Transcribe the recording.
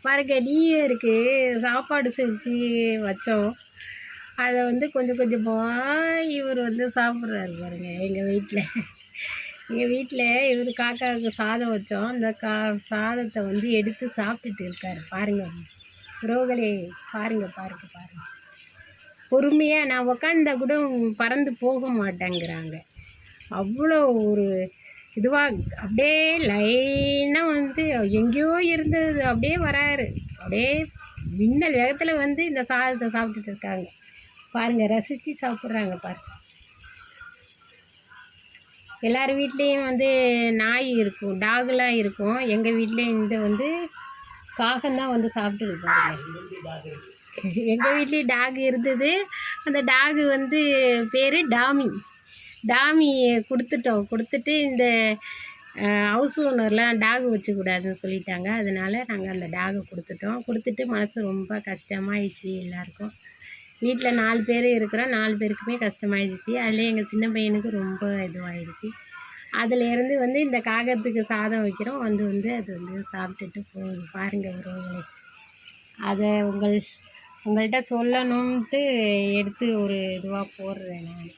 பாருங்க நியூ இயருக்கு சாப்பாடு செஞ்சு வச்சோம். அதை வந்து கொஞ்சம் கொஞ்சமாக இவர் வந்து சாப்பிட்றாரு பாருங்க. எங்கள் வீட்டில் இவர் காக்காவுக்கு சாதம் வச்சோம். அந்த சாதத்தை வந்து எடுத்து சாப்பிட்டுட்டு இருக்காரு பாருங்க. உறவுகளே பாருங்க. பொறுமையாக நான் உக்காந்தா கூட பறந்து போக மாட்டேங்கிறாங்க. அவ்வளோ ஒரு இதுவாக அப்படியே லைனாக வந்து எங்கேயோ இருந்தது அப்படியே வராரு. அப்படியே மின்னல் வேகத்தில் வந்து இந்த சாதத்தை சாப்பிட்டுட்டு இருக்காங்க பாருங்கள். ரசித்து சாப்பிட்றாங்க பாருங்கள். எல்லார் வீட்லேயும் வந்து நாய் இருக்கும், டாகுலாம் இருக்கும். எங்கள் வீட்டில் இந்த வந்து காகம்தான் வந்து சாப்பிட்டுது பாருங்க. எங்கள் வீட்லேயும் டாக் இருந்தது. அந்த டாகு வந்து பேர் டாமி கொடுத்துட்டு இந்த ஹவுஸ் ஓனர்லாம் டாகு வச்சுக்கூடாதுன்னு சொல்லிட்டாங்க. அதனால் நாங்கள் அந்த டாகை கொடுத்துட்டு மனசு ரொம்ப கஷ்டமாயிடுச்சு எல்லாருக்கும். வீட்டில் 4 பேர் இருக்கிறோம். 4 பேருக்குமே கஷ்டமாயிடுச்சு. அதில் எங்கள் சின்ன பையனுக்கு ரொம்ப இதுவாகிடுச்சு. அதிலேருந்து வந்து இந்த காகத்துக்கு சாதம் வைக்கிறோம். வந்து அது வந்து சாப்பிட்டுட்டு போகுது பாருங்கள் உறவுகளே. அதை உங்கள்கிட்ட சொல்லணுன்ட்டு எடுத்து ஒரு இதுவாக போடுறேன் நான்.